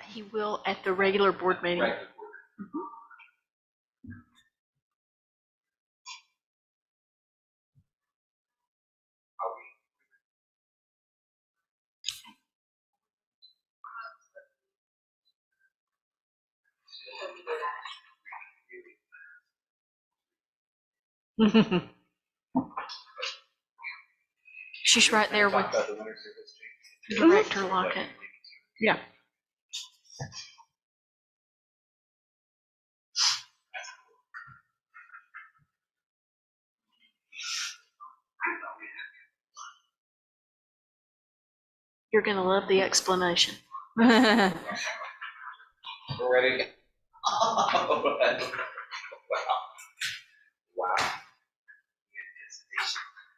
He will at the regular board meeting. Right. She's right there with Director Lockett. Yeah. You're going to love the explanation. We're ready. Wow.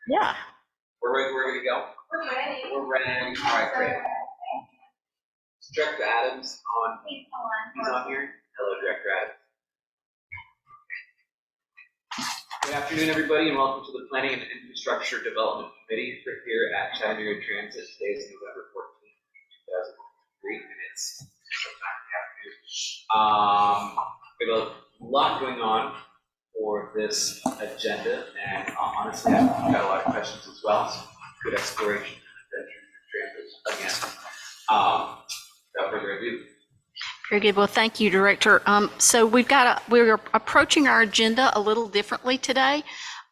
Yeah. We're ready. We're ready to go. We're ready. We're ready. All right, great. Director Adams on. He's on here. Hello, Director Adams. Good afternoon, everybody, and welcome to the Planning and Infrastructure Development Committee. We're here at Chattanooga Transit. Today is November 14th, 2003, and it's sometime in the afternoon. We have a lot going on for this agenda, and honestly, I've got a lot of questions as well. So good exploration of transit again. Without further ado. Very good. Well, thank you, Director. So we're approaching our agenda a little differently today.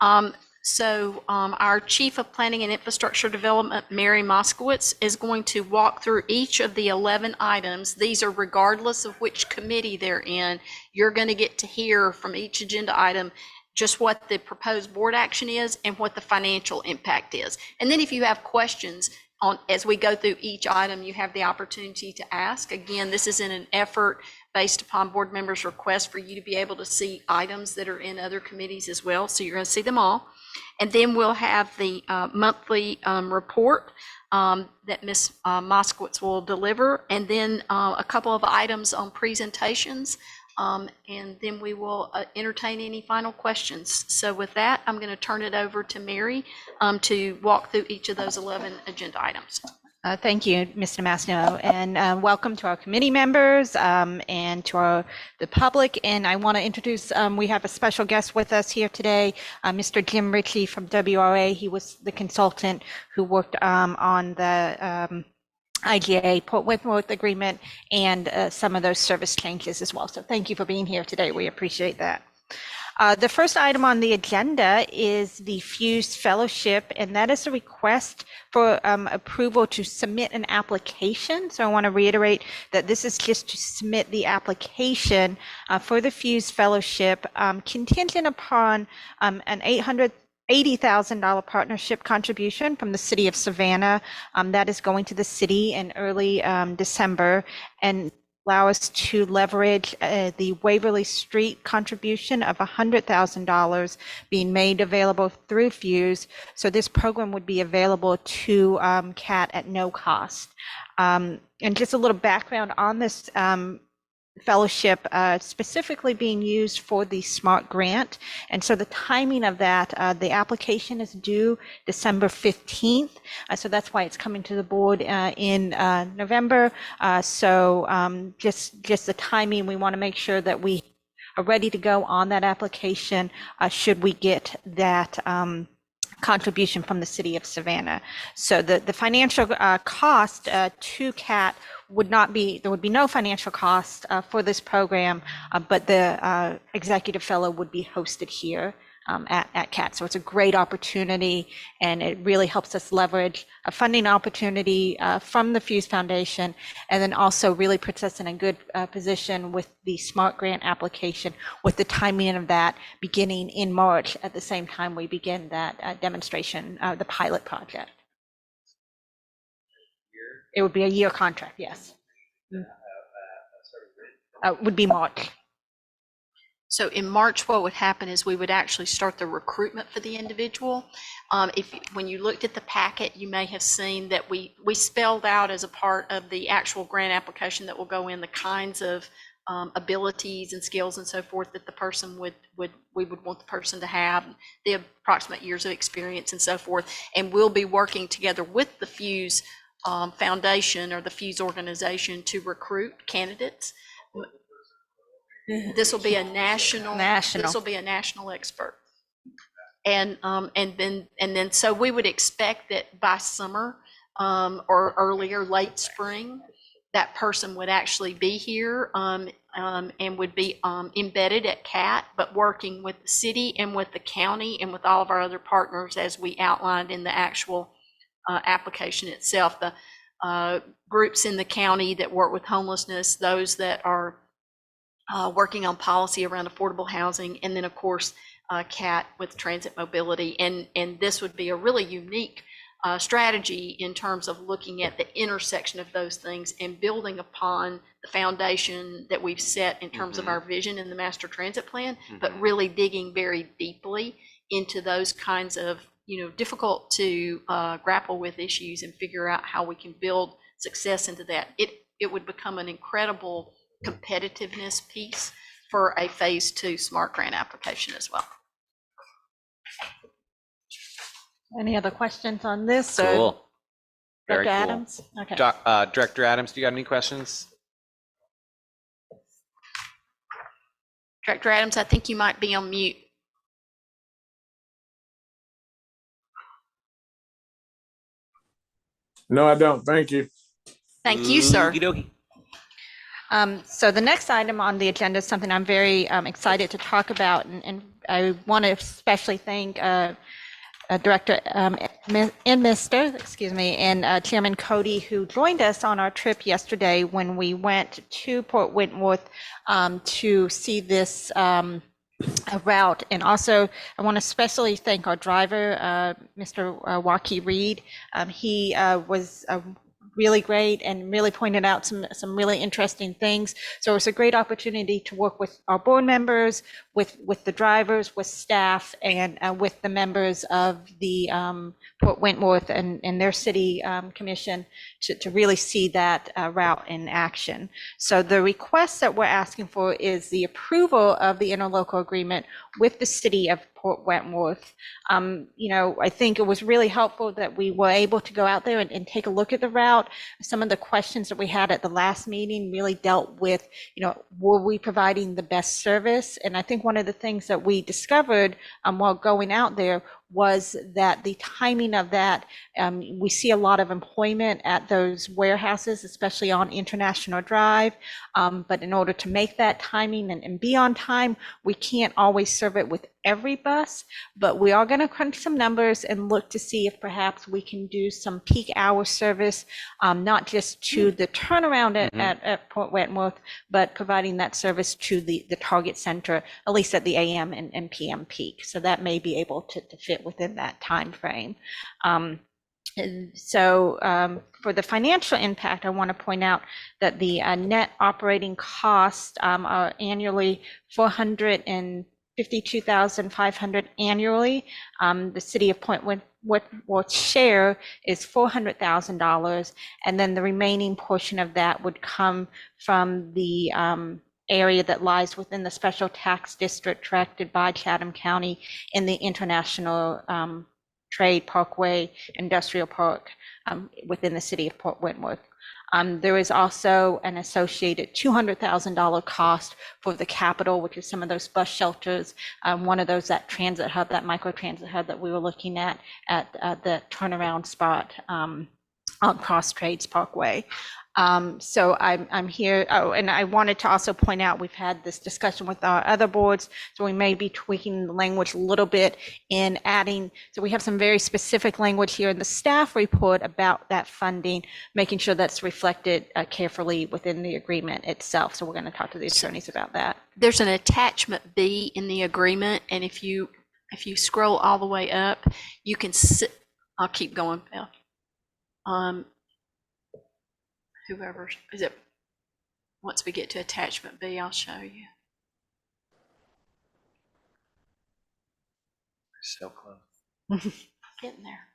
Our Chief of Planning and Infrastructure Development, Mary Moskowitz, is going to walk through each of the 11 items. These are regardless of which committee they're in. You're going to get to hear from each agenda item just what the proposed board action is and what the financial impact is. And then if you have questions as we go through each item, you have the opportunity to ask. Again, this is in an effort based upon board members' request for you to be able to see items that are in other committees as well. So you're going to see them all. And then we'll have the monthly report that Ms. Moskowitz will deliver, and then a couple of items on presentations. And then we will entertain any final questions. So with that, I'm going to turn it over to Mary to walk through each of those 11 agenda items. Thank you, Mr. Masno, and welcome to our committee members and to the public. And I want to introduce, we have a special guest with us here today, Mr. Jim Ritchie from WRA. He was the consultant who worked on the IGA Port Wentworth agreement and some of those service changes as well. So thank you for being here today. We appreciate that. The first item on the agenda is the Fuse Fellowship, and that is a request for approval to submit an application. So I want to reiterate that this is just to submit the application for the Fuse Fellowship, contingent upon an $80,000 partnership contribution from the city of Savannah. That is going to the city in early December, and allow us to leverage the Waverly Street contribution of $100,000 being made available through Fuse. So this program would be available to CAT at no cost. And just a little background on this fellowship, specifically being used for the SMART grant. And so the timing of that, the application is due December 15th. So that's why it's coming to the board in November. Just the timing, we want to make sure that we are ready to go on that application should we get that contribution from the city of Savannah. So the financial cost to CAT would not be, there would be no financial cost for this program, but the executive fellow would be hosted here at CAT. So it's a great opportunity, and it really helps us leverage a funding opportunity from the Fuse Foundation, and then also really puts us in a good position with the SMART grant application, with the timing of that beginning in March at the same time we begin that demonstration, the pilot project. It would be a year contract, yes. Would be March. So in March, what would happen is we would actually start the recruitment for the individual. When you looked at the packet, you may have seen that we spelled out as a part of the actual grant application that will go in the kinds of abilities and skills and so forth that the person we would want the person to have, the approximate years of experience and so forth. And we'll be working together with the Fuse foundation or the Fuse organization to recruit candidates. This will be a national. This will be a national expert. And then so we would expect that by summer or earlier, late spring, that person would actually be here and would be embedded at CAT, but working with the city and with the county and with all of our other partners as we outlined in the actual application itself. The groups in the county that work with homelessness, those that are working on policy around affordable housing, and then of course CAT with transit mobility. And this would be a really unique strategy in terms of looking at the intersection of those things and building upon the foundation that we've set in terms of our vision in the master transit plan, but really digging very deeply into those kinds of, difficult to grapple with issues and figure out how we can build success into that. It would become an incredible competitiveness piece for a phase 2 SMART grant application as well. Any other questions on this? Cool. Very Dr. cool. Adams? Okay. Director Adams, do you got any questions? Director Adams, I think you might be on mute. No, I don't. Thank you. Thank you, sir. Okey-dokey. So the next item on the agenda is something I'm very excited to talk about, and I want to especially thank Director and Chairman Cody, who joined us on our trip yesterday when we went to Port Wentworth to see this route. And also, I want to especially thank our driver, Mr. Waki Reed. He was really great and really pointed out some really interesting things. So it's a great opportunity to work with our board members, with the drivers, with staff, and with the members of the Port Wentworth and their city commission to really see that route in action. So the request that we're asking for is the approval of the interlocal agreement with the city of Port Wentworth. I think it was really helpful that we were able to go out there and take a look at the route. Some of the questions that we had at the last meeting really dealt with, were we providing the best service? And I think one of the things that we discovered while going out there was that the timing of that, we see a lot of employment at those warehouses, especially on International Drive. But in order to make that timing and be on time, we can't always serve it with every bus, but we are going to crunch some numbers and look to see if perhaps we can do some peak hour service, not just to the turnaround at Port Wentworth, but providing that service to the target center, at least at the AM and PM peak. So that may be able to fit within that time frame. So for the financial impact, I want to point out that the net operating costs are annually $452,500 annually. The city of Port Wentworth's share is $400,000, and then the remaining portion of that would come from the area that lies within the special tax district directed by Chatham County in the International Trade Parkway Industrial Park within the city of Port Wentworth. There is also an associated $200,000 cost for the capital, which is some of those bus shelters, one of those, that transit hub, that micro transit hub that we were looking at the turnaround spot on Cross Trades Parkway. So I'm here. Oh, and I wanted to also point out, we've had this discussion with our other boards, so we may be tweaking the language a little bit in adding. So we have some very specific language here in the staff report about that funding, making sure that's reflected carefully within the agreement itself. So we're going to talk to the attorneys about that. There's an attachment B in the agreement, and if you scroll all the way up, you can see. I'll keep going, Bill. Whoever is it, once we get to attachment B, I'll show you. So close. Getting there.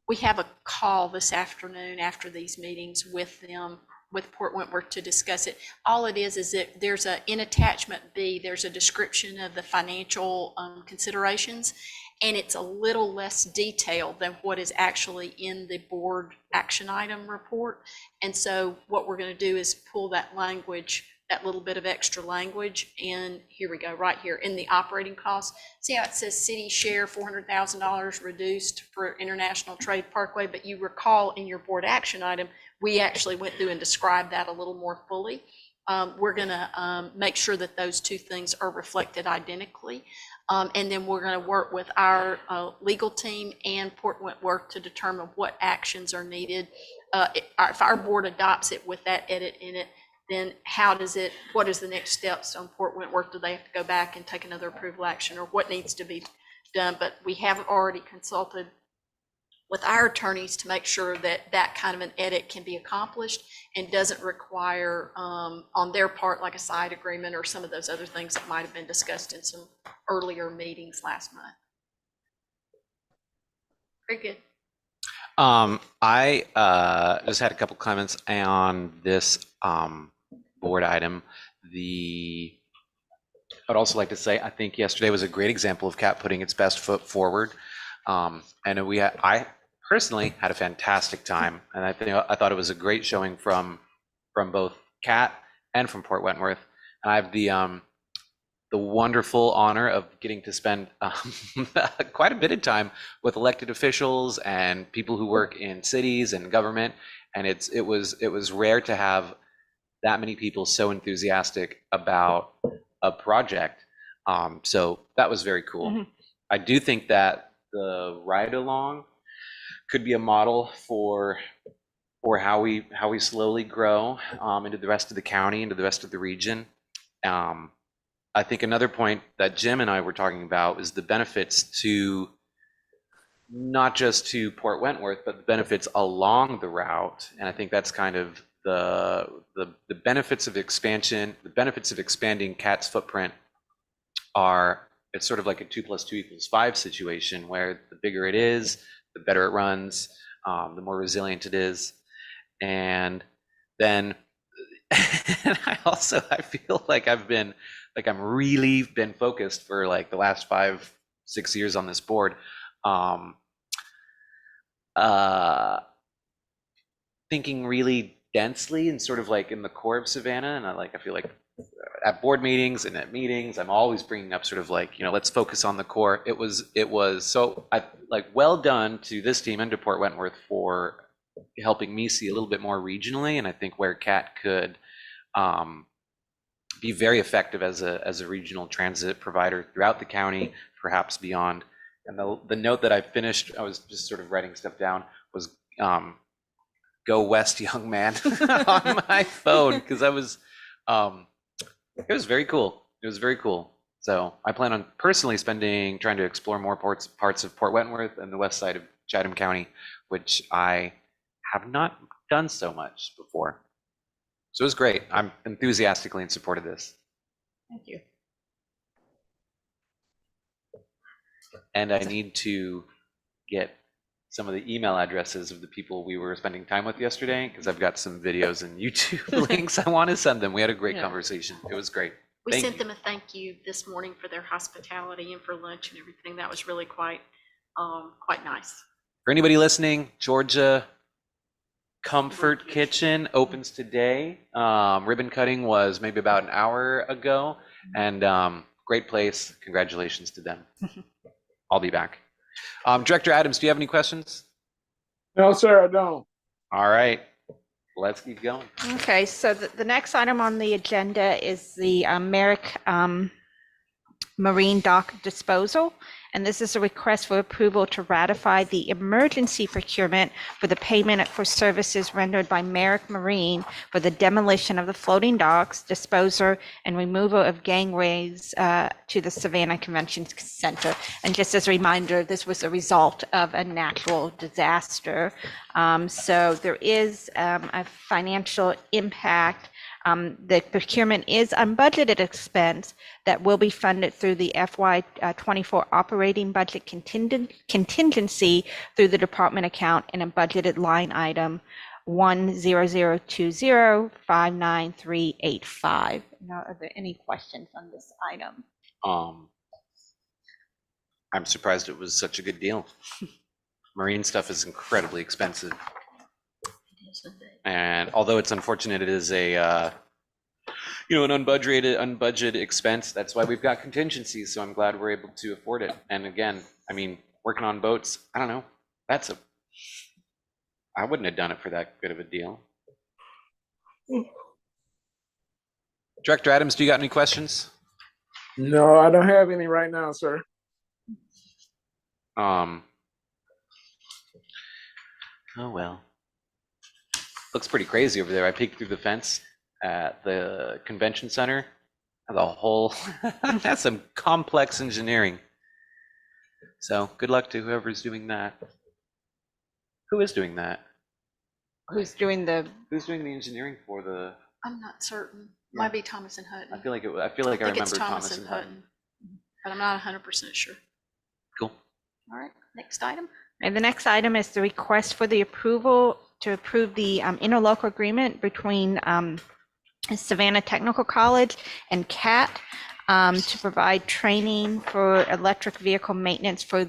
We have a call this afternoon after these meetings with them, with Port Wentworth, to discuss it. All it is that there's in attachment B, there's a description of the financial considerations, and it's a little less detailed than what is actually in the board action item report. And so what we're going to do is pull that language, that little bit of extra language, and here we go, right here in the operating costs. See how it says city share $400,000 reduced for International Trade Parkway, but you recall in your board action item, we actually went through and described that a little more fully. We're going to make sure that those two things are reflected identically. And then we're going to work with our legal team and Port Wentworth to determine what actions are needed. If our board adopts it with that edit in it, then what is the next steps on Port Wentworth? Do they have to go back and take another approval action, or what needs to be done? But we have already consulted with our attorneys to make sure that that kind of an edit can be accomplished and doesn't require on their part like a side agreement or some of those other things that might have been discussed in some earlier meetings last month. Very good. I just had a couple comments on this board item. I'd also like to say I think yesterday was a great example of CAT putting its best foot forward. And I personally had a fantastic time, and I thought it was a great showing from both CAT and from Port Wentworth. And I have the wonderful honor of getting to spend quite a bit of time with elected officials and people who work in cities and government. And it was rare to have that many people so enthusiastic about a project. So that was very cool. Mm-hmm. I do think that the ride along could be a model for how we slowly grow into the rest of the county, into the rest of the region. I think another point that Jim and I were talking about is the benefits to not just to Port Wentworth, but the benefits along the route. And I think that's kind of the benefits of expansion. The benefits of expanding CAT's footprint are, it's sort of like a 2 + 2 = 5 situation, where the bigger it is, the better it runs, the more resilient it is. And then I feel like I'm really been focused for like the last 5-6 years on this board, thinking really densely and sort of like in the core of Savannah. And I feel like at board meetings and at meetings, I'm always bringing up sort of like, let's focus on the core. It was so well done to this team and to Port Wentworth for helping me see a little bit more regionally. And I think where CAT could be very effective as a regional transit provider throughout the county, perhaps beyond. And the note that I finished, I was just sort of writing stuff down, was "Go West, young man" on my phone, because it was very cool. It was very cool. So I plan on personally trying to explore more parts of Port Wentworth and the west side of Chatham County, which I have not done so much before. So it was great. I'm enthusiastically in support of this. Thank you. And I need to get some of the email addresses of the people we were spending time with yesterday, because I've got some videos and YouTube links I want to send them. We had a great conversation. It was great. We sent them a thank you this morning for their hospitality and for lunch and everything. That was really quite nice. For anybody listening, Georgia Comfort Kitchen opens today. Ribbon cutting was maybe about an hour ago, and great place. Congratulations to them. I'll be back. Director Adams, do you have any questions? No, sir, I don't. All right, let's keep going. Okay, so the next item on the agenda is the Merrick Marine Dock Disposal. And this is a request for approval to ratify the emergency procurement for the payment for services rendered by Merrick Marine for the demolition of the floating docks, disposal, and removal of gangways to the Savannah Convention Center. And just as a reminder, this was a result of a natural disaster. So there is a financial impact. The procurement is unbudgeted expense that will be funded through the FY24 operating budget contingency through the department account in a budgeted line item 10020599385. Now, are there any questions on this item? I'm surprised it was such a good deal. Marine stuff is incredibly expensive. And although it's unfortunate, it is a, an unbudgeted expense. That's why we've got contingencies. So I'm glad we're able to afford it. And again, I mean, working on boats, I don't know. I wouldn't have done it for that good of a deal. Director Adams, do you got any questions? No, I don't have any right now, sir. Oh well. Looks pretty crazy over there. I peeked through the fence at the convention center. The whole, that's some complex engineering. So good luck to whoever's doing that. Who is doing that? Who's doing the, Who's doing the engineering for the? I'm not certain. Might be Thomas and Hutton. I feel like I think it's remember Thomas and Hutton. But I'm not 100% sure. Cool. All right, next item. and the next item is the request for the approval to approve the interlocal agreement between Savannah Technical College and CAT to provide training for electric vehicle maintenance for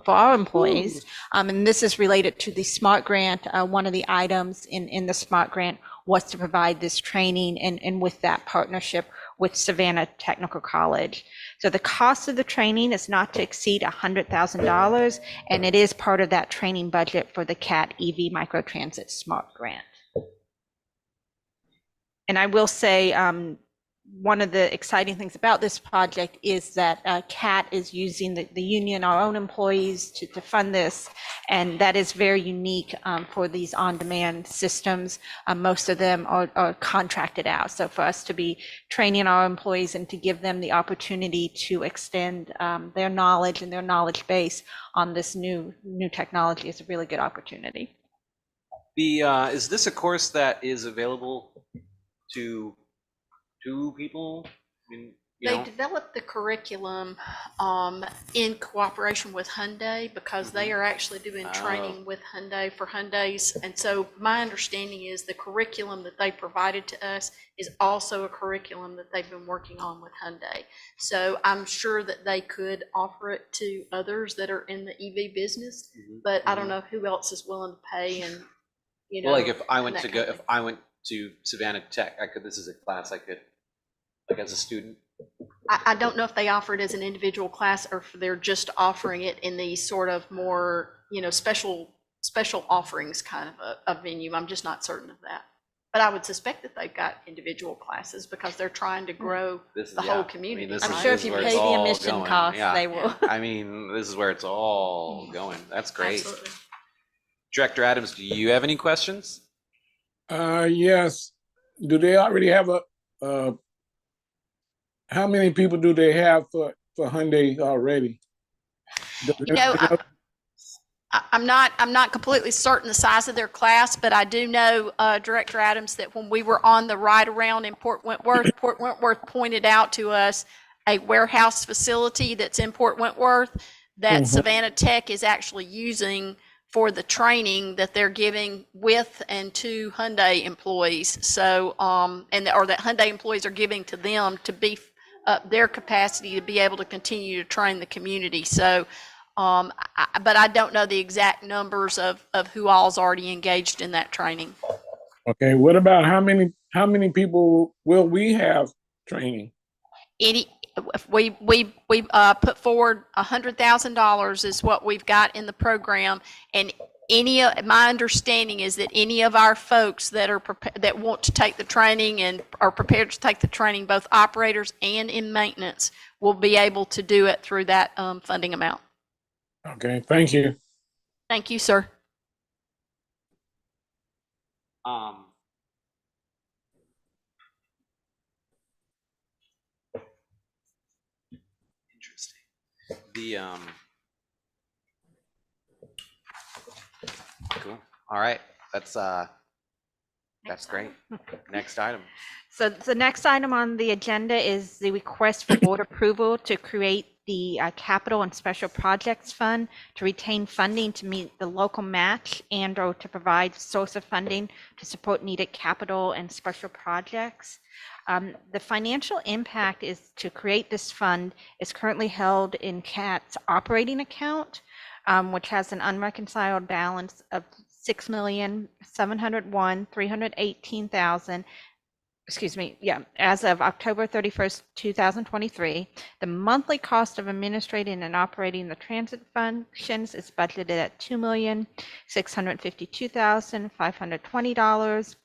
our employees. And this is related to the SMART grant. One of the items in the SMART grant was to provide this training and with that partnership with Savannah Technical College. So the cost of the training is not to exceed $100,000, and it is part of that training budget for the CAT EV Microtransit SMART grant. And I will say, one of the exciting things about this project is that CAT is using the union, our own employees, to fund this, and that is very unique for these on-demand systems. Most of them are contracted out, so for us to be training our employees and to give them the opportunity to extend their knowledge and their knowledge base on this new technology is a really good opportunity. Is this a course that is available to people? I mean, They developed the curriculum in cooperation with Hyundai because they are actually doing training with Hyundai for Hyundais. And so my understanding is the curriculum that they provided to us is also a curriculum that they've been working on with Hyundai. So I'm sure that they could offer it to others that are in the EV business, but I don't know who else is willing to pay and, well, like if I and went that to kind go, of if I went to Savannah Tech, this is a class I could, like as a student. I don't know if they offer it as an individual class or if they're just offering it in these sort of more, special offerings kind of a venue. I'm just not certain of that. But I would suspect that they've got individual classes because they're trying to grow the whole community. this I'm is- sure this if you is where pay it's the all admission going. costs, Yeah. they will. I mean, this is where it's all going. That's great. Absolutely. Director Adams, do you have any questions? Yes. Do they already have how many people do they have for Hyundai already? I'm not completely certain the size of their class, but I do know, Director Adams, that when we were on the ride around in Port Wentworth pointed out to us a warehouse facility that's in Port Wentworth that Savannah Tech is actually using for the training that they're giving with and to Hyundai employees. So, or that Hyundai employees are giving to them to beef up their capacity to be able to continue to train the community. So, but I don't know the exact numbers of who all's already engaged in that training. Okay, what about how many people will we have training? We put forward $100,000 is what we've got in the program, and my understanding is that any of our folks that are that want to take the training and are prepared to take the training, both operators and in maintenance, will be able to do it through that funding amount. Okay, thank you. Thank you, sir. Interesting. Cool. All right. That's great. Next item. So the next item on the agenda is the request for board approval to create the Capital and Special Projects Fund to retain funding to meet the local match and/or to provide source of funding to support needed capital and special projects. The financial impact is to create this fund is currently held in CAT's operating account, which has an unreconciled balance of 6,701,318,000. Excuse me, yeah, as of October 31st, 2023, the monthly cost of administrating and operating the transit functions is budgeted at $2,652,520,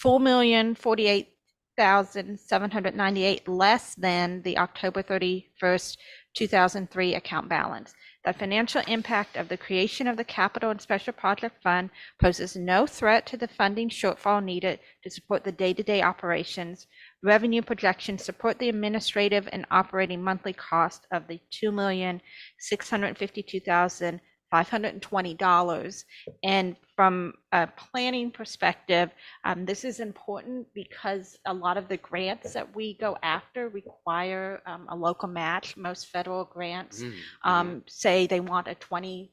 $4,048,798 less than the October 31st, 2003 account balance. The financial impact of the creation of the Capital and Special Project Fund poses no threat to the funding shortfall needed to support the day-to-day operations. Revenue projections support the administrative and operating monthly cost of the $2,652,520. And from a planning perspective, this is important because a lot of the grants that we go after require a local match. Most federal grants say they want a 20%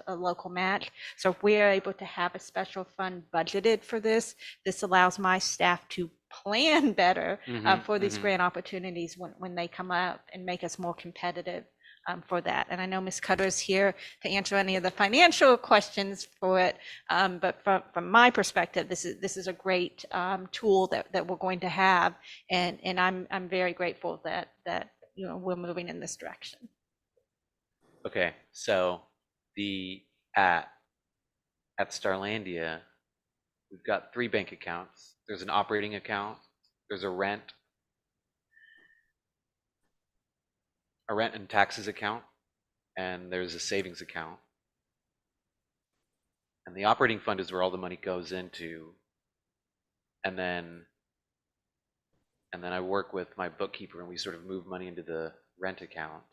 local match. So if we are able to have a special fund budgeted for this, this allows my staff to plan better for these grant opportunities when they come up and make us more competitive for that. And I know Ms. Cutter is here to answer any of the financial questions for it. But from my perspective, this is a great tool that we're going to have. And I'm very grateful that we're moving in this direction. Okay, so at Starlandia, we've got 3 bank accounts. There's an operating account, there's a rent and taxes account, and there's a savings account. And the operating fund is where all the money goes into. And then I work with my bookkeeper and we sort of move money into the rent account.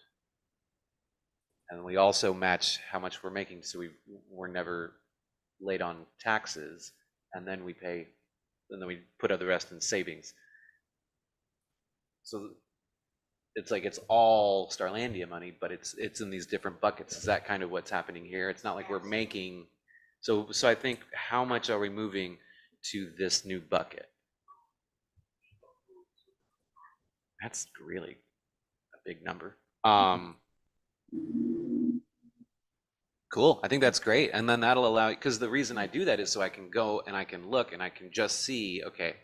And we also match how much we're making, so we're never late on taxes. And then we pay, and then we put the rest in savings. So it's like it's all Starlandia money, but it's in these different buckets. Is that kind of what's happening here? It's not like we're making. So I think, how much are we moving to this new bucket? That's really a big number. Cool. I think that's great. And then that'll allow, because the reason I do that is so I can go and I can look and I can just see, okay,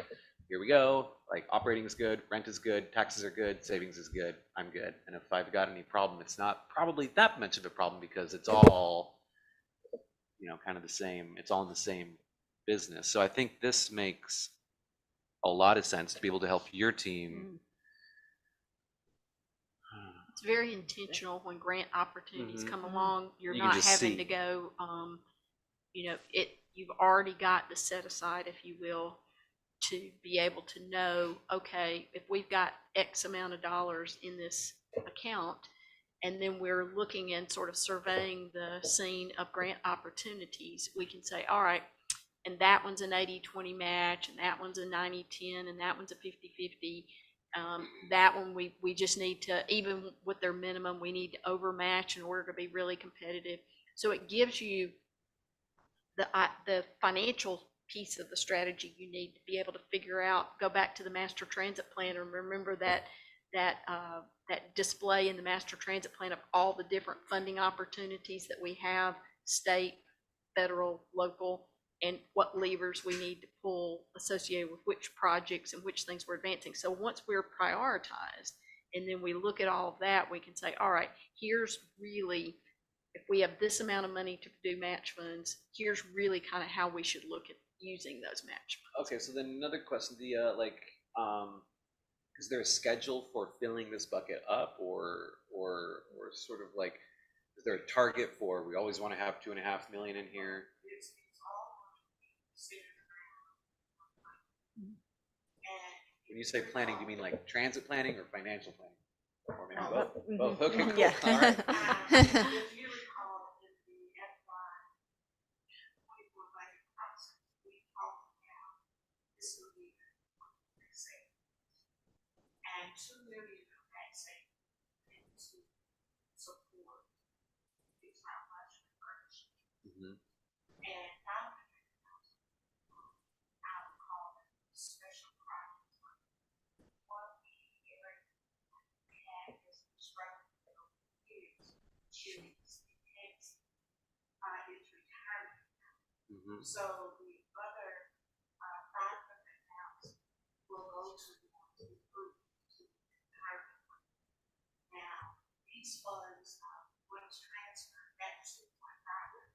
here we go. Like, operating is good, rent is good, taxes are good, savings is good, I'm good. And if I've got any problem, it's not probably that much of a problem because it's all, kind of the same. It's all in the same business. So I think this makes a lot of sense to be able to help your team. It's very intentional when grant opportunities come along. You're You can not just having see. to go, you've already got the set aside, if you will, to be able to know, okay, if we've got X amount of dollars in this account, and then we're looking and sort of surveying the scene of grant opportunities, we can say, all right, and that one's an 80-20 match, and that one's a 90-10, and that one's a 50-50. That one, we just need to, even with their minimum, we need to overmatch in order to be really competitive. So it gives you the financial piece of the strategy you need to be able to figure out. Go back to the master transit plan and remember that display in the master transit plan of all the different funding opportunities that we have, state, federal, local, and what levers we need to pull associated with which projects and which things we're advancing. So once we're prioritized and then we look at all of that, we can say, all right, here's really, if we have this amount of money to do match funds, here's really kind of how we should look at using those match funds. Okay, so then another question, is there a schedule for filling this bucket up, or sort of like, is there a target for, we always want to have 2.5 million in here? When you say planning, do you mean like transit planning or financial planning? Or maybe both? Both, okay, cool, Yeah. all right. If you recall, in the FY 24 budget process, we talked about this will be savings. And 2 million of that savings to support it's not much furniture. And I would call it special projects. opportunities enhance its retirement. Mhm. So the other 500 accounts will go to the group to retirement. Now, these funds, once transferred back to one dollar,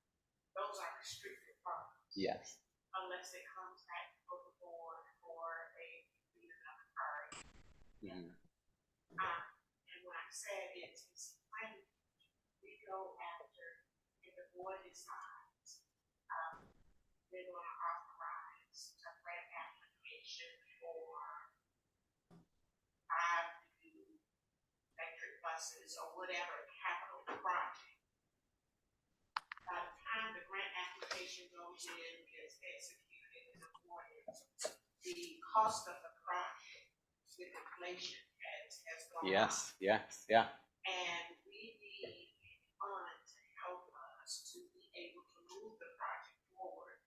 those are restricted funds Yes. unless it comes back from the board or need another priority. Mhm. And what I said is when we go after, and the board decides, they're gonna authorize a grant application for 5 new electric buses or whatever capital project. By the time the grant application goes in, gets executed and awarded, the cost of the project with inflation has gone up. Yes, yes, yeah. And we need funds to help us to be able to move the project forward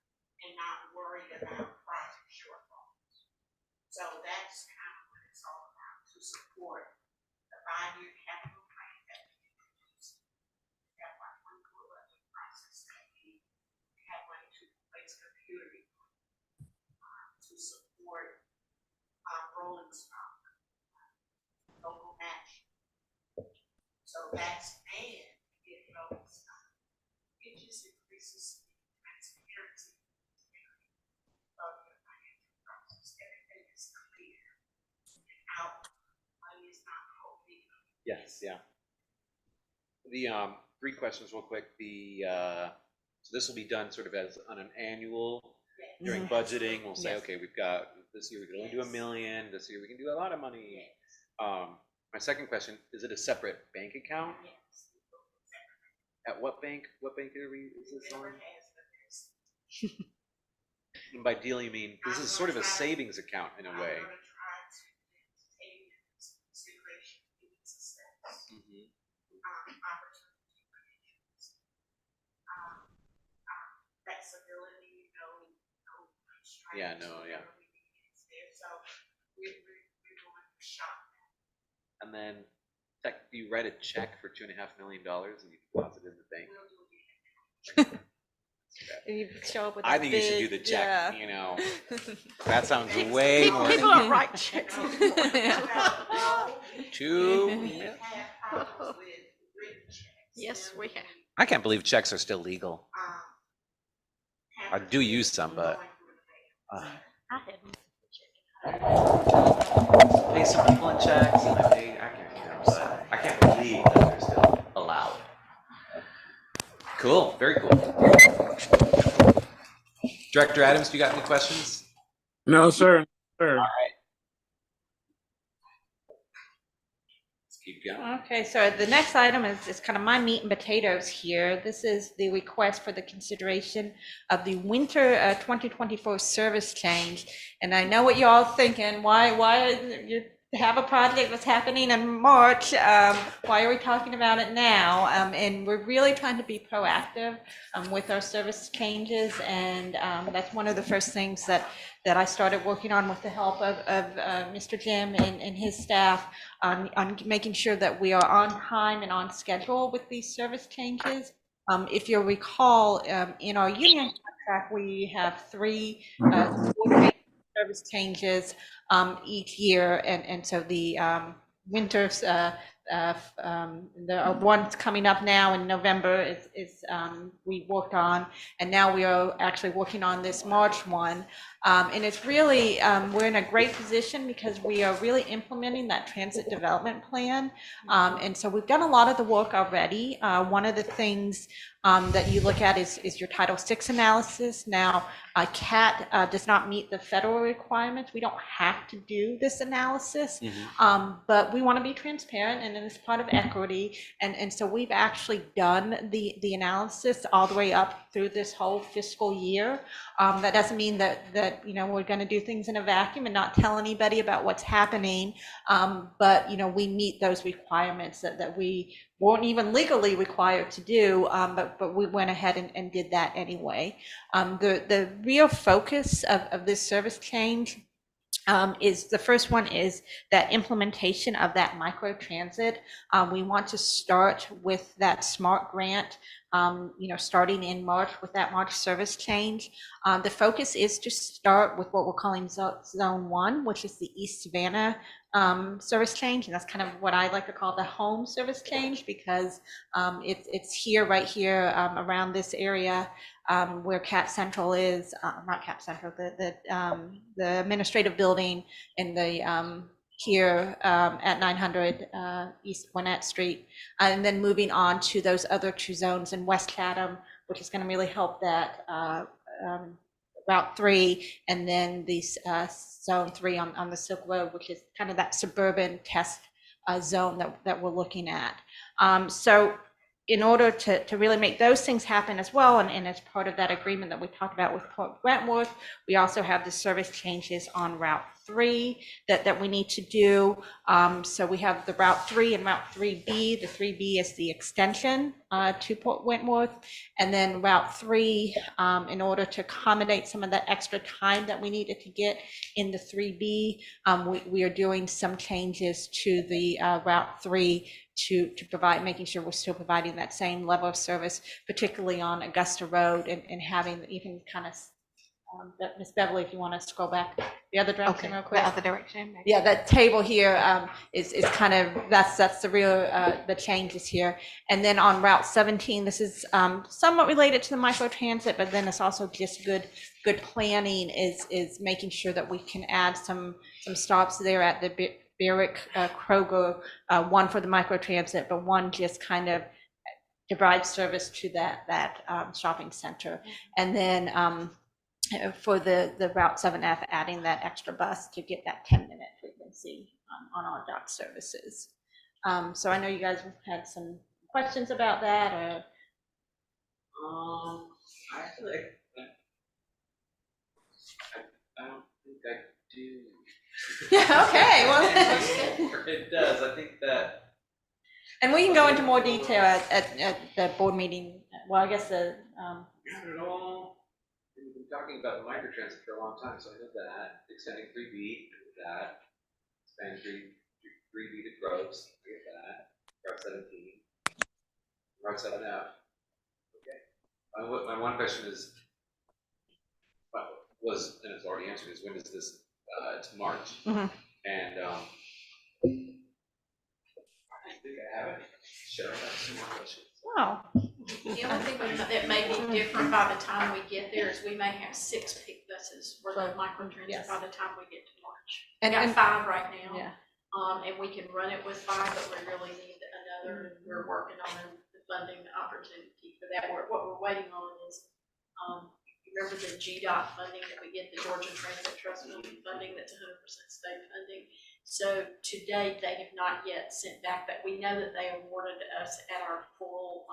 and not worry about project shortfalls. So that's kind of what it's all about, to support the 5-year capital plan that we introduced. That one budget process that we have money to replace computer equipment, to support rolling stock, local match. So that's, and it helps, it just increases transparency of the financial process. Everything is clear and out, money is not holding. Yes, yeah. The 3 questions real quick. The so this will be done sort of as on an annual during budgeting. We'll say, Yes. okay, we've got this year we can only do $1 million. This year we can do a lot of money. My second question, is it a separate bank account? Yes. At what bank? What bank are we? Is this Never on? has, but this. And by deal, you mean this is sort of a savings account in a way. I'm gonna try to take into consideration the success, Mhm. opportunity creations, flexibility, no constraints. Yeah, no, yeah. whatever we need is there. So we're going to shop. And then, tech, you write a check for $2.5 million and you deposit it in the bank. We'll do it. You show up with I that think you should do big- the check. yeah. You know, that sounds way more. People don't write checks. Two. We have problems with written checks. Yes, we have. I can't believe checks are still legal. I do use some, but I hadn't. pay some people in checks, and I can't, you know, but I can't believe that they're still allowed. Cool, very cool. Director Adams, do you got any questions? No, sir, sir. Let's keep going. Okay, so the next item is kind of my meat and potatoes here. This is the request for the consideration of the winter 2024 service change. And I know what you're all thinking, why you have a project that's happening in March, why are we talking about it now? And we're really trying to be proactive with our service changes, and that's one of the first things that I started working on with the help of Mr. Jim and his staff on making sure that we are on time and on schedule with these service changes. If you'll recall, in our union contract, we have 3 service changes each year, and so the winters, the ones coming up now in November is we worked on, and now we are actually working on this March one. And it's really, we're in a great position because we are really implementing that transit development plan. And so we've done a lot of the work already. One of the things that you look at is your Title VI analysis. Now, CAT does not meet the federal requirements. We don't have to do this analysis, but we want to be transparent, and it's part of equity. And so we've actually done the analysis all the way up through this whole fiscal year. That doesn't mean that you know, we're going to do things in a vacuum and not tell anybody about what's happening. But you know, we meet those requirements that we weren't even legally required to do, but we went ahead and did that anyway. The real focus of this service change is the first one is that implementation of that micro transit. We want to start with that SMART grant, starting in March with that March service change. The focus is to start with what we're calling Zone 1, which is the East Savannah service change. And that's kind of what I like to call the home service change, because it's here, right here around this area where Cap Central is, not Cap Central, the administrative building in the here at 900 East Gwinnett Street, and then moving on to those other two zones in West Chatham, which is going to really help that Route 3, and then the Zone 3 on the Silk Road, which is kind of that suburban test zone that we're looking at. So in order to really make those things happen as well, and as part of that agreement that we talked about with Port Brentwood, we also have the service changes on Route 3 that we need to do. So we have the Route 3 and Route 3B. The 3B is the extension to Port Wentworth, and then Route 3, in order to accommodate some of that extra time that we needed to get in the 3B, we are doing some changes to the Route 3 to provide, making sure we're still providing that same level of service, particularly on Augusta Road, and having even kind of, Ms. Beverly, if you want to scroll back the other direction real quick. The other direction. Yeah, that table here is kind of, that's the real, the changes here. And then on Route 17, this is somewhat related to the micro transit, but then it's also just good planning is making sure that we can add some stops there at the Barrick Kroger, one for the micro transit, but one just kind of to provide service to that shopping center. And then for the Route 7F, adding that extra bus to get that 10-minute frequency on our dock services. So I know you guys have had some questions about that, or I feel like I don't think I do. yeah, okay, well, It does. I think that. and we can go into more detail at the board meeting. Well, I guess the Not at all. We've been talking about microtransit for a long time, so I know that. Extending 3B, I know that. Expanding 3B to Groves, I get that. Route 17. Route 7F. Okay. My one question is, and it's already answered, is when is this? It's March. Mhm. And I think I have it. Should I have some more questions? oh, The only thing that may be different by the time we get there is we may have 6 peak buses for the micro transit Yes. by the time we get to March. And- We got and- 5 right now. yeah. And we can run it with 5, but we really need another. We're working on the funding opportunity for that. What we're waiting on is, remember the GDOT funding that we get, the Georgia Transit Trust funding that's 100% state funding. So to date, they have not yet sent back that. We know that they awarded us at our full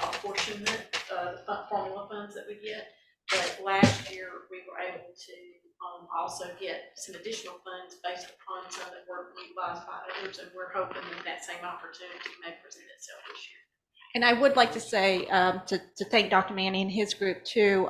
apportionment, the formula funds that we get. But last year, we were able to also get some additional funds based upon some that were utilized by others, and we're hoping that that same opportunity may present itself this year. And I would like to say to thank Dr. Manning and his group too.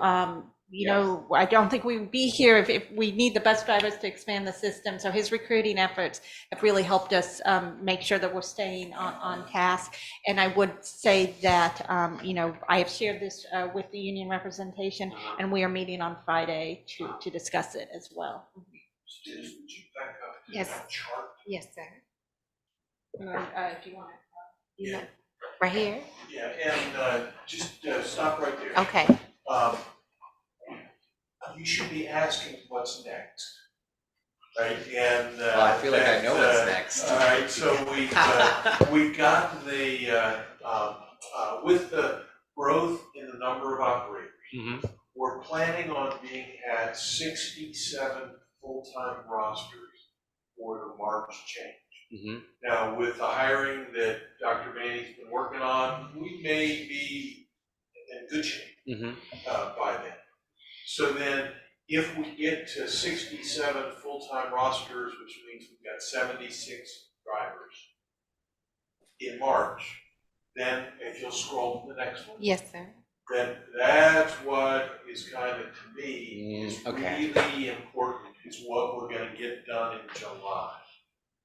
You know, I don't think we would be here if we need the bus drivers to expand the system. So his recruiting efforts have really helped us make sure that we're staying on task. And I would say that, I have shared this with the union representation, and we are meeting on Friday to discuss it as well. Students, would you back up to Yes. that chart? Yes, sir. If you want to. Yeah. Right here? Yeah, and just stop right there. Okay. You should be asking what's next, right? And Well, I feel like I know what's next. All right, so we've got the with the growth in the number of operators, Mhm. we're planning on being at 67 full-time rosters for the March change. Mhm. Now, with the hiring that Dr. Manny's been working on, we may be in good shape Mhm. by then. So then, if we get to 67 full-time rosters, which means we've got 76 drivers in March, then if you'll scroll to the next one, Yes, sir. then that's what is kind of, to me, is okay. really important is what we're gonna get done in July.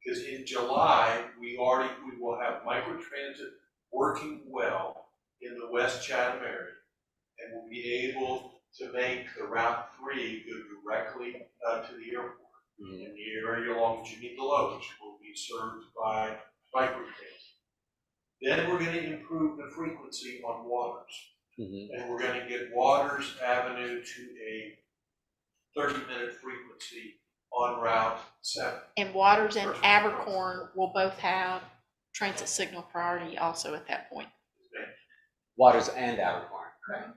Because in July, we will have microtransit working well in the West Chatham area. And we'll be able to make the Route 3 go directly to the airport. And the area along Jimmy Deloach will be served by microtransit. Then we're gonna improve the frequency on Waters. And we're gonna get Waters Avenue to a 30-minute frequency on Route 7. And Waters and Abercorn will both have transit signal priority also at that point. Waters and Abercorn, correct?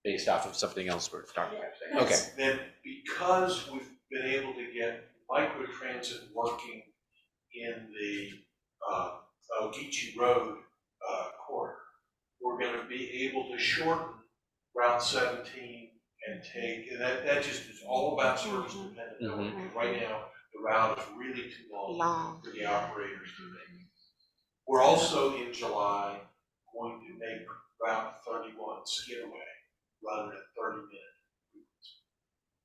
Based off of something else we're talking about today. Okay. Then because we've been able to get microtransit working in the Ogeechee Road corridor, we're gonna be able to shorten Route 17 and take, and that just is all about service dependent. Right now, the route is really too long for the operators to make. We're also in July going to make Route 31 Skidaway run at 30-minute frequency.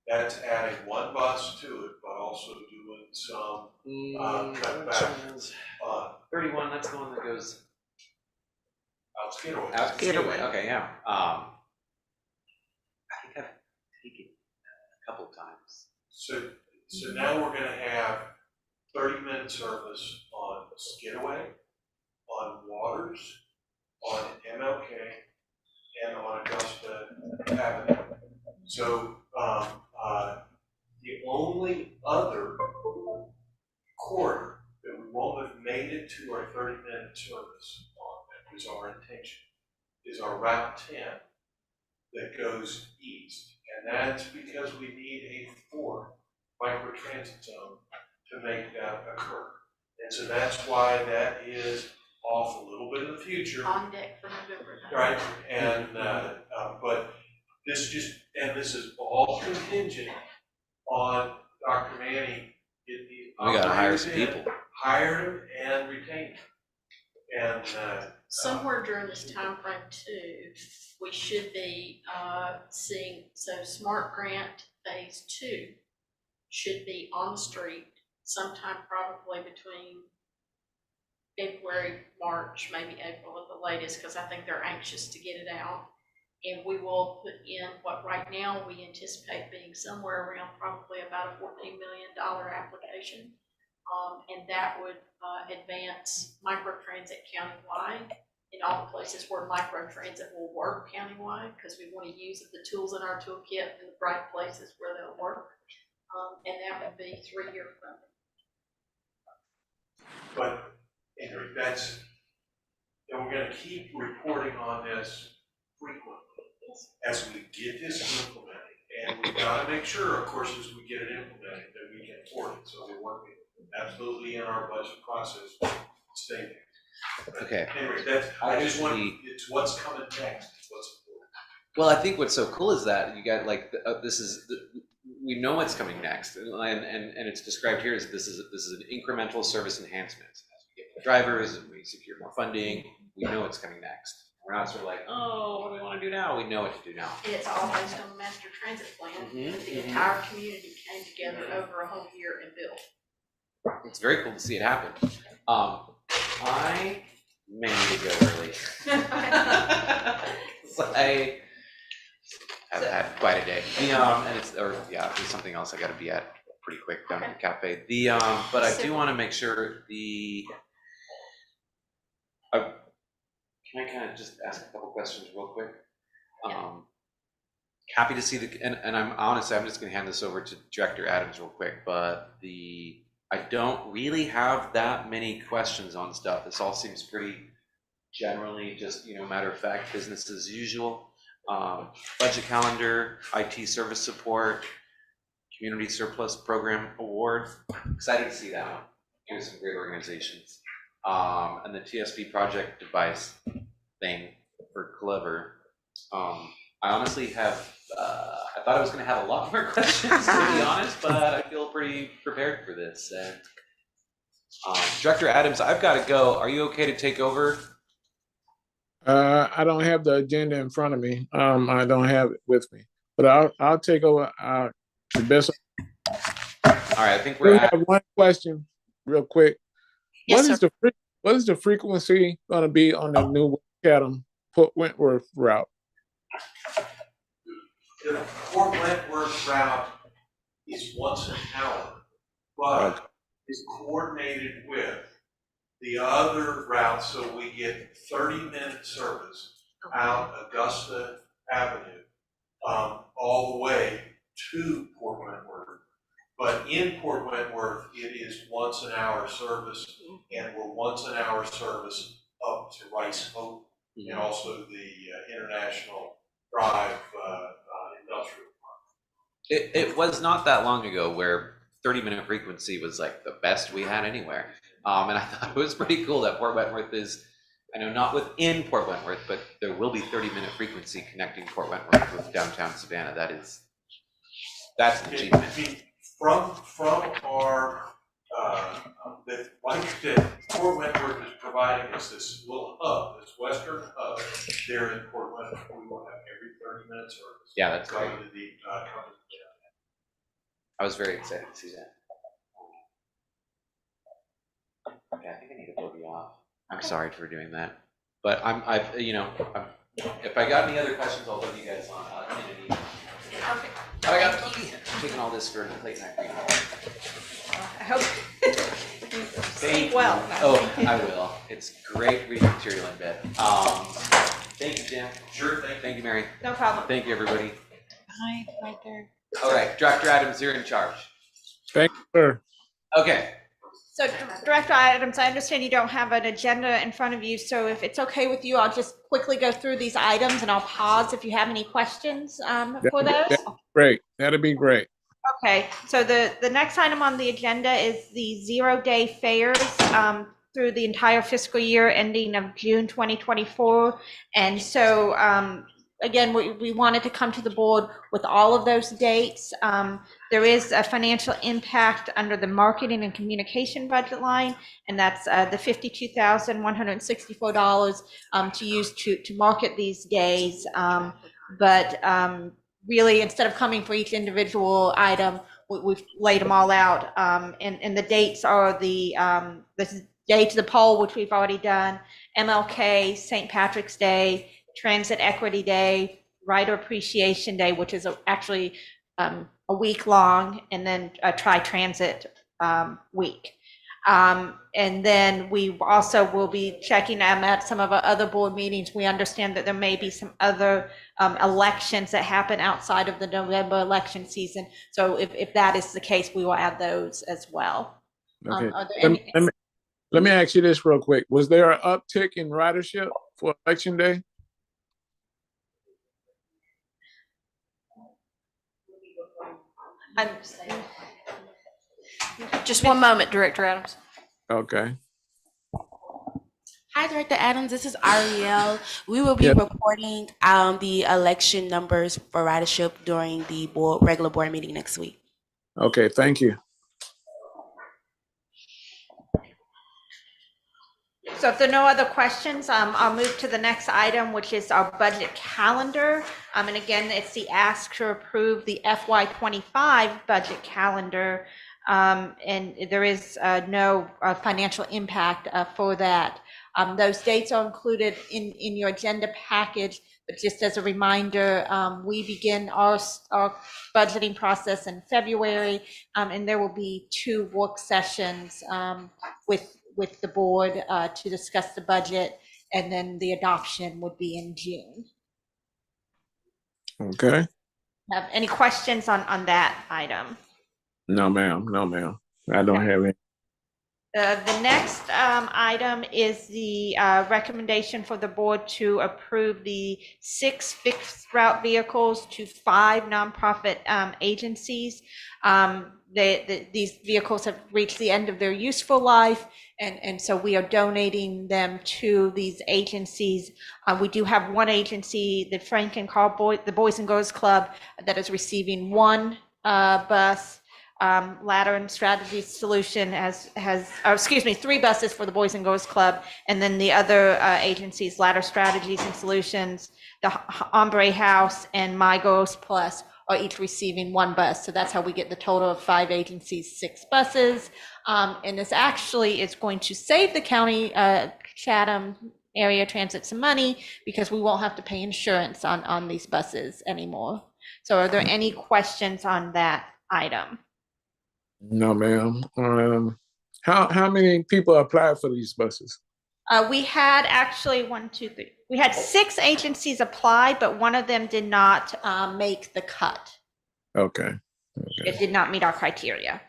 That's adding one bus to it, but also doing some cutbacks on 31, that's the one that goes out Skidaway. out Skidaway. Okay, yeah. I think I've taken it a couple of times. So now we're gonna have 30-minute service on Skidaway, on Waters, on MLK, and on Augusta Avenue. So, the only other corridor that we won't have made it to our 30-minute service on, that was our intention, is our Route 10 that goes east. And that's because we need a fourth microtransit zone to make that occur. And so that's why that is off a little bit in the future. On deck for November. Right, and, but this is all contingent on Dr. Manning getting the. We gotta hire some operators in, people. Hire them and retain them. And, Somewhere during this time frame too, we should be seeing, so Smart Grant Phase 2 should be on the street sometime probably between February, March, maybe April at the latest, because I think they're anxious to get it out. And we will put in what right now we anticipate being somewhere around probably about a $14 million application. And that would advance microtransit countywide in all the places where microtransit will work countywide, because we want to use the tools in our toolkit in the right places where they'll work. And that would be 3-year funding. but, Henry, and we're gonna keep reporting on this frequently as we get this implemented. And we've gotta make sure, of course, as we get it implemented, that we can afford it, so we're working absolutely in our budget process, stay there. Okay. Anyway, I just want, it's what's coming next, it's what's important. Well, I think what's so cool is that you got like we know what's coming next, and it's described here as this is an incremental service enhancement. As we get more drivers and we secure more funding, we know what's coming next. We're not sort of like, oh, what do we want to do now? We know what to do now. And it's all based on the master transit plan. The entire community came together over a whole year and built. It's very cool to see it happen. I may need to go early. So I have had quite a day. And there's something else I got to be at pretty quick down at the cafe. But I do want to make sure can I kind of just ask a couple questions real quick? Happy to see and I'm honestly, I'm just going to hand this over to Director Adams real quick, but I don't really have that many questions on stuff. This all seems pretty generally just, matter of fact, business as usual. Budget calendar, IT service support, community surplus program award. Excited to see that one. Here's some great organizations. And the TSP project device thing for Clever. I honestly have, I thought I was going to have a lot more questions, to be honest, but I feel pretty prepared for this. And Director Adams, I've got to go. Are you okay to take over? I don't have the agenda in front of me. I don't have it with me, but I'll take over the best All right, I think We we're at, have one question, real quick. Yes, What is sir. what is the frequency gonna be on the new Chatham Port Wentworth route? The Fort Wentworth route is once an hour, but is coordinated with the other routes, so we get 30-minute service out Augusta Avenue, all the way to Port Wentworth. But in Port Wentworth, it is once an hour service, and we're once an hour service up to Rice Hope, and also the International Drive Industrial Park. it was not that long ago where 30-minute frequency was like the best we had anywhere. And I thought it was pretty cool that Port Wentworth is, I know not within Port Wentworth, but there will be 30-minute frequency connecting Port Wentworth with downtown Savannah. That's an achievement. I mean, from our, like that Port Wentworth is providing us this little hub, this western hub there in Port Wentworth. We will have every 30-minute service. Yeah, that's going great. to the company. I was very excited to see that. Okay, I think I need to vote you off. I'm sorry for doing that, but if I got any other questions, I'll vote you guys on. In an email. Perfect. Oh, I got a cookie. I'm taking all this for late night reading. I hope you sleep well. Oh, I will. It's great reading material in bed. Thank you, Jim. Sure thing. Thank you, Mary. No problem. Thank you, everybody. Hi, right there. All right, Director Adams, you're in charge. Thank you, sir. Okay. So Director Adams, I understand you don't have an agenda in front of you, so if it's okay with you, I'll just quickly go through these items and I'll pause if you have any questions for those. Great. That'd be great. Okay, so the next item on the agenda is the 0-day fairs through the entire fiscal year ending of June 2024. And so again, we wanted to come to the board with all of those dates. There is a financial impact under the marketing and communication budget line, and that's the $52,164 to use to market these days. But really, instead of coming for each individual item, we've laid them all out. And the dates are the Day to the Pole, which we've already done, MLK, St. Patrick's Day, Transit Equity Day, Rider Appreciation Day, which is actually a week long, and then a Tri-Transit week. And then we also will be checking at some of our other board meetings. We understand that there may be some other elections that happen outside of the November election season. So if that is the case, we will add those as well. Okay. Are there any- Let me ask you this real quick. Was there an uptick in ridership for election day? Just one moment, Director Adams. Okay. Hi, Director Adams. This is Ariel. We will be Yep. reporting the election numbers for ridership during the regular board meeting next week. Okay, thank you. So if there are no other questions, I'll move to the next item, which is our budget calendar. And again, it's the ask to approve the FY25 budget calendar. And there is no financial impact for that. Those dates are included in your agenda package, but just as a reminder, we begin our budgeting process in February, and there will be 2 work sessions with the board to discuss the budget, and then the adoption would be in June. Okay. Have any questions on that item? No, ma'am. No, ma'am. I don't have any. The next item is the recommendation for the board to approve the 6 fixed route vehicles to 5 nonprofit agencies. These vehicles have reached the end of their useful life, and so we are donating them to these agencies. We do have one agency, the Frank and Carl the Boys and Girls Club, that is receiving 1 bus. Ladder and Strategy Solution has 3 buses for the Boys and Girls Club, and then the other agencies, Ladder Strategies and Solutions, the Ombre House, and My Girls Plus, are each receiving one bus. So that's how we get the total of 5 agencies, 6 buses. And this actually is going to save the county, Chatham area transit some money because we won't have to pay insurance on these buses anymore. So are there any questions on that item? No, ma'am. How many people applied for these buses? We had actually 1, 2, 3. We had 6 agencies apply, but one of them did not make the cut. Okay. It did not meet our criteria.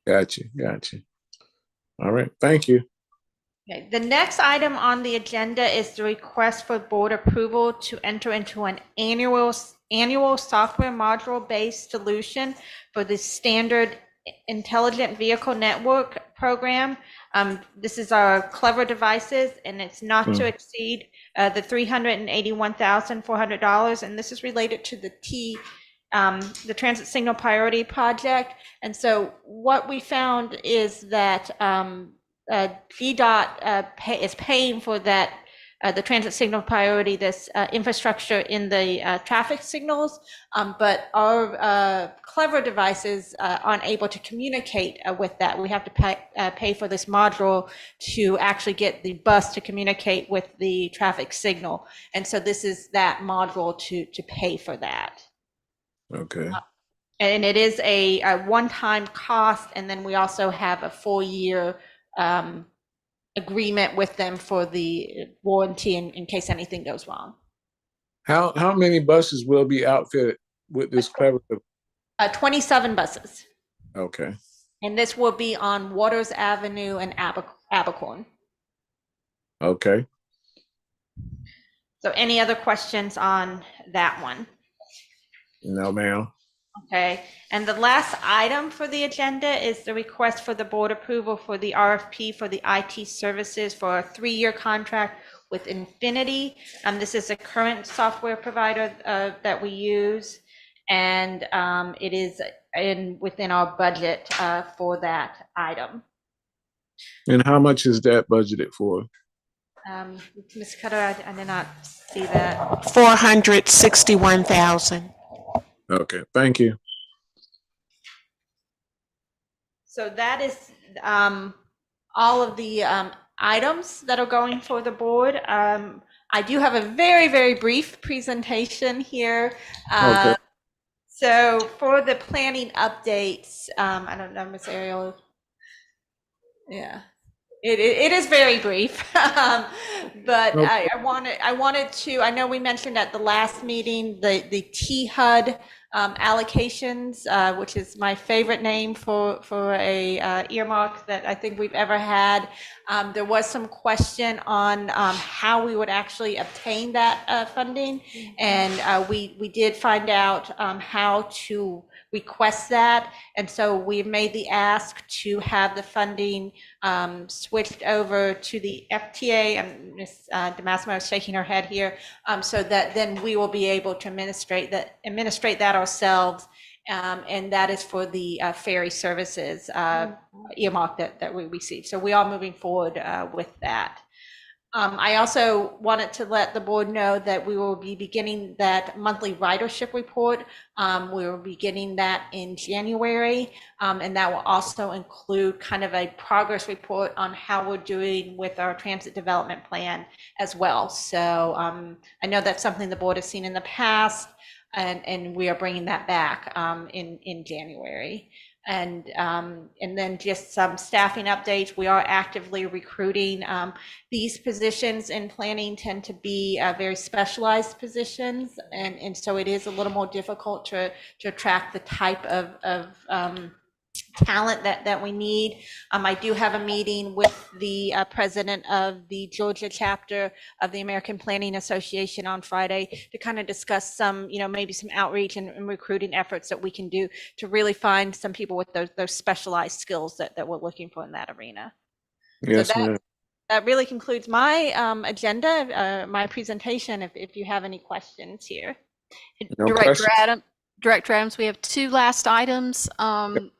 Gotcha. All right, thank you. Okay. The next item on the agenda is the request for board approval to enter into an annual software module-based solution for the standard Intelligent Vehicle Network program. This is our Clever Devices, and it's not to exceed the $381,400, and this is related to the Transit Signal Priority Project. And so what we found is that GDOT is paying for that, the transit signal priority, this infrastructure in the traffic signals, but our Clever Devices aren't able to communicate with that. We have to pay for this module to actually get the bus to communicate with the traffic signal. And so this is that module to pay for that. Okay. And it is a one-time cost, and then we also have a 4-year agreement with them for the warranty in case anything goes wrong. How many buses will be outfitted with this Clever? 27 buses, Okay. and this will be on Waters Avenue and Abercorn. Okay. So any other questions on that one? No, ma'am. Okay, and the last item for the agenda is the request for the board approval for the RFP for the IT services for a 3-year contract with Infinity. This is a current software provider that we use, and it is within our budget for that item. And how much is that budgeted for? Ms. Cutter, I did not see that. $461,000. Okay, thank you. So that is all of the items that are going for the board. I do have a very, very brief presentation here. Okay. So for the planning updates, I don't know, Ms. Ariel. Yeah. It is very brief, but Okay. I wanted to, I know we mentioned at the last meeting, the THUD allocations, which is my favorite name for a earmark that I think we've ever had. There was some question on how we would actually obtain that funding, and we did find out how to request that, and so we've made the ask to have the funding switched over to the FTA, and Ms. DeMassimo is shaking her head here, so that then we will be able to administrate that ourselves, and that is for the ferry services earmark that we received. So we are moving forward with that. I also wanted to let the board know that we will be beginning that monthly ridership report. We will be getting that in January, and that will also include kind of a progress report on how we're doing with our transit development plan as well. So I know that's something the board has seen in the past, and we are bringing that back in January. And then just some staffing updates. We are actively recruiting. These positions in planning tend to be very specialized positions, and so it is a little more difficult to attract the type of talent that we need. I do have a meeting with the president of the Georgia chapter of the American Planning Association on Friday to kind of discuss some, maybe some outreach and recruiting efforts that we can do to really find some people with those specialized skills that we're looking for in that arena. Yes, So ma'am. that really concludes my agenda, my presentation, if you have any questions here. No Director questions? Adams, we have 2 last items.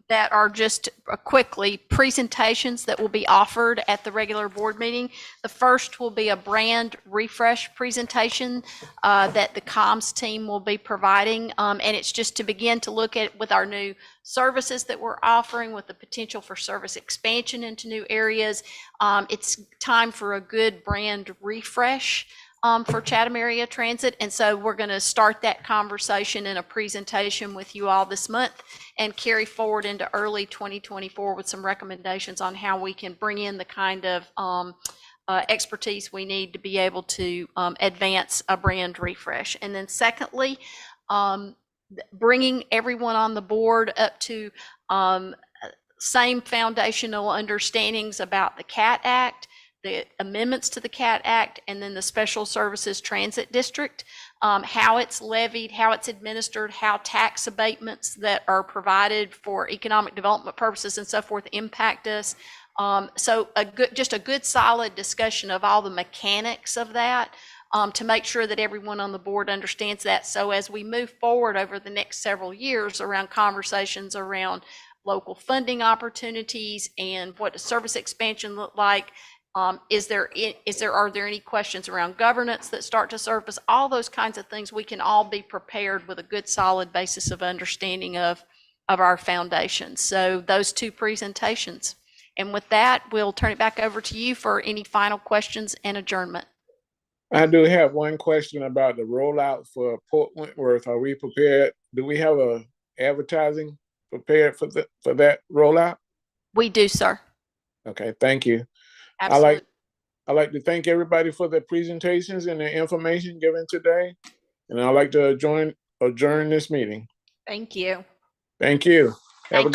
that are just quickly presentations that will be offered at the regular board meeting. The first will be a brand refresh presentation that the comms team will be providing. And it's just to begin to look at with our new services that we're offering, with the potential for service expansion into new areas. It's time for a good brand refresh for Chatham Area Transit. And so we're going to start that conversation in a presentation with you all this month and carry forward into early 2024 with some recommendations on how we can bring in the kind of expertise we need to be able to advance a brand refresh. And then secondly, bringing everyone on the board up to same foundational understandings about the CAT Act, the amendments to the CAT Act, and then the Special Services Transit District, how it's levied, how it's administered, how tax abatements that are provided for economic development purposes and so forth impact us. So just a good solid discussion of all the mechanics of that to make sure that everyone on the board understands that. So as we move forward over the next several years around conversations around local funding opportunities and what does service expansion look like, are there any questions around governance that start to surface? All those kinds of things, we can all be prepared with a good solid basis of understanding of our foundations. So those two presentations. And with that, we'll turn it back over to you for any final questions and adjournment. I do have one question about the rollout for Port Wentworth. Are we prepared? Do we have a advertising prepared for that rollout? We do, sir. Okay, thank you. Absolutely. I'd like to thank everybody for their presentations and their information given today. And I'd like to adjourn this meeting. Thank you. Thank you. Have a Thank good